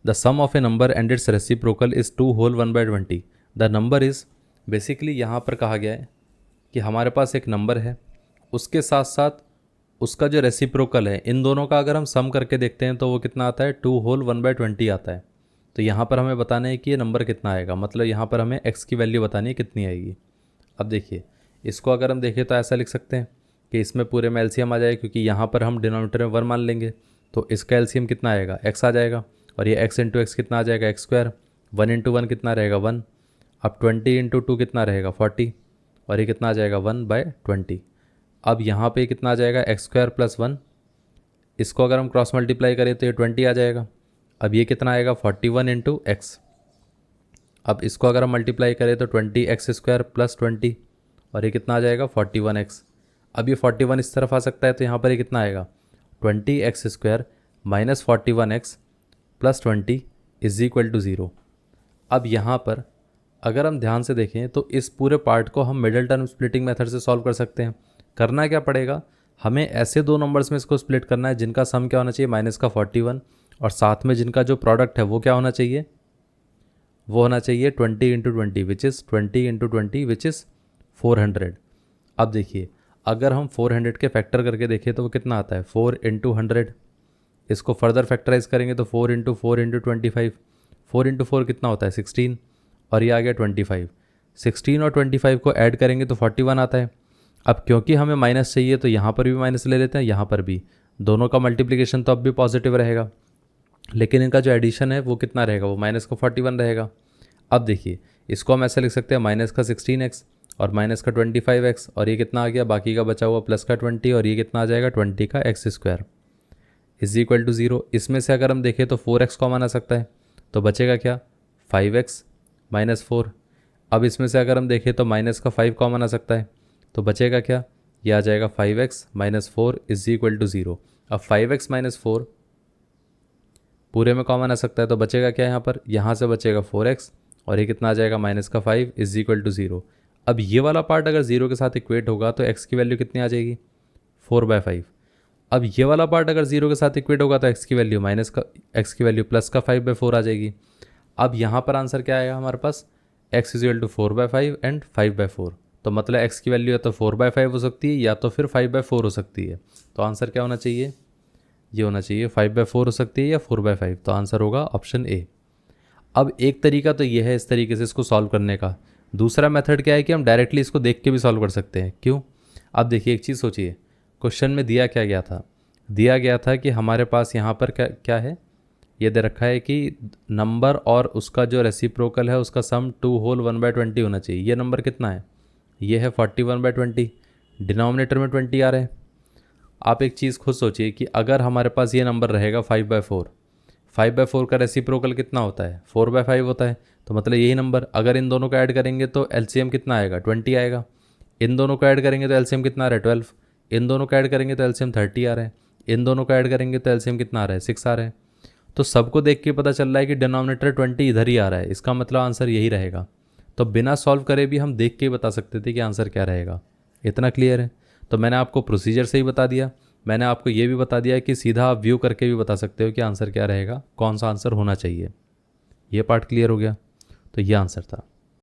The sum of a number and its reciprocal is 2 whole 1/20। The number is, basically यहाँ पर कहा गया है कि हमारे पास एक नंबर है, उसके साथ साथ उसका जो रेसिप्रोकल है, इन दोनों का अगर हम सम करके देखते हैं तो वो कितना आता है, 2 होल 1/20 आता है। तो यहाँ पर हमें बताना है कि ये नंबर कितना आएगा, मतलब यहाँ पर हमें x की वैल्यू बतानी है कितनी आएगी। अब देखिए, इसको अगर हम देखें तो ऐसा लिख सकते हैं कि इसमें पूरे में एलसीएम आ जाए, क्योंकि यहाँ पर हम डिनोमिनेटर में 1 मान लेंगे तो इसका एलसीएम कितना आएगा, x आ जाएगा। और ये x इंटू एक्स कितना आ जाएगा, x स्क्वायर। 1 इंटू 1 कितना रहेगा, 1। अब 20 इंटू 2 कितना रहेगा, 40। और ये कितना आ जाएगा, 1/20। अब यहाँ पे कितना आ जाएगा, एक्स स्क्वायर प्लस 1। इसको अगर हम क्रॉस मल्टीप्लाई करें तो ये 20 आ जाएगा। अब ये कितना आएगा, 41 इंटू एक्स। अब इसको अगर हम मल्टीप्लाई करें तो 20x स्क्वायर प्लस 20, और ये कितना आ जाएगा, 41x। अब ये 41 इस तरफ आ सकता है तो यहाँ पर ये कितना आएगा, 20x square minus 41x plus 20 is equal to 0। अब यहाँ पर अगर हम ध्यान से देखें तो इस पूरे पार्ट को हम मिडिल टर्म स्प्लिटिंग मेथड से सॉल्व कर सकते हैं। करना क्या पड़ेगा, हमें ऐसे दो नंबर्स में इसको स्प्लिट करना है जिनका सम क्या होना चाहिए, माइनस का 41, और साथ में जिनका जो प्रोडक्ट है वो क्या होना चाहिए, वो होना चाहिए 20 into 20 which is 20 into 20 which is 400। अब देखिए, अगर हम 400 के फैक्टर करके देखें तो वो कितना आता है, 4 इंटू 100। इसको फर्दर फैक्टराइज करेंगे तो 4 इंटू 4 इंटू 25। 4 इंटू 4 कितना होता है, 16, और ये आ गया 25। 16 और 25 को ऐड करेंगे तो 41 आता है। अब क्योंकि हमें माइनस चाहिए तो यहाँ पर भी माइनस ले लेते हैं, यहाँ पर भी। दोनों का मल्टीप्लिकेशन तो अब भी पॉजिटिव रहेगा, लेकिन इनका जो एडिशन है वो कितना रहेगा, वो माइनस का 41 रहेगा। अब देखिए, इसको हम ऐसे लिख सकते हैं, माइनस का 16x और माइनस का 25x, और ये कितना आ गया, बाकी का बचा हुआ प्लस का 20, और ये कितना आ जाएगा, 20 का x square is equal to 0। इसमें से अगर हम देखें तो 4x कॉमन आ सकता है, तो बचेगा क्या, 5x माइनस 4। अब इसमें से अगर हम देखें तो माइनस का 5 कॉमन आ सकता है, तो बचेगा क्या, ये आ जाएगा 5x minus 4 is equal to 0। अब 5x माइनस 4 पूरे में कॉमन आ सकता है, तो बचेगा क्या, यहाँ से बचेगा 4x, और ये कितना आ जाएगा, माइनस का 5 इज इक्वल टू 0। अब ये वाला पार्ट अगर 0 के साथ इक्वेट होगा तो x की वैल्यू कितनी आ जाएगी, 4/5। अब ये वाला पार्ट अगर 0 के साथ इक्वेट होगा तो x की वैल्यू x की वैल्यू प्लस का 5/4 आ जाएगी। अब यहाँ पर आंसर क्या आएगा हमारे पास, x is equal to 4/5 and 5/4। तो मतलब x की वैल्यू या तो 4/5 हो सकती है या तो फिर 5/4 हो सकती है। तो आंसर क्या होना चाहिए, ये होना चाहिए 5/4 हो सकती है या 4/5। तो आंसर होगा ऑप्शन ए। अब एक तरीका तो ये है इस तरीके से इसको सॉल्व करने का। दूसरा मेथड क्या है कि हम डायरेक्टली इसको देख के भी सॉल्व कर सकते हैं। क्यों, अब देखिए, एक चीज़ सोचिए, क्वेश्चन में दिया क्या गया था, दिया गया था कि हमारे पास यहाँ पर क्या क्या है, ये दे रखा है कि नंबर और उसका जो रेसिप्रोकल है उसका सम 2 होल 1/20 होना चाहिए। ये नंबर कितना है, ये है 41/20, डिनोमिनेटर में 20 आ रहे हैं। आप एक चीज़ खुद सोचिए कि अगर हमारे पास ये नंबर रहेगा 5/4, 5/4 का रेसिप्रोकल कितना होता है, 4/5 होता है। तो मतलब यही नंबर अगर इन दोनों को ऐड करेंगे तो एलसीएम कितना आएगा, 20 आएगा। इन दोनों को ऐड करेंगे तो एलसीएम कितना आ रहा है, 12। इन दोनों को ऐड करेंगे तो एलसीएम 30 आ रहा है। इन दोनों को ऐड करेंगे तो एलसीएम कितना आ रहा है, 6 आ रहा है। तो सबको देख के पता चल रहा है कि डिनोमिनेटर 20 इधर ही आ रहा है, इसका मतलब आंसर यही रहेगा। तो बिना सॉल्व करे भी हम देख के ही बता सकते थे कि आंसर क्या रहेगा। इतना क्लियर है। तो मैंने आपको प्रोसीजर से ही बता दिया, मैंने आपको ये भी बता दिया कि सीधा आप व्यू करके भी बता सकते हो कि आंसर क्या रहेगा, कौन सा आंसर होना चाहिए। ये पार्ट क्लियर हो गया। तो ये आंसर था।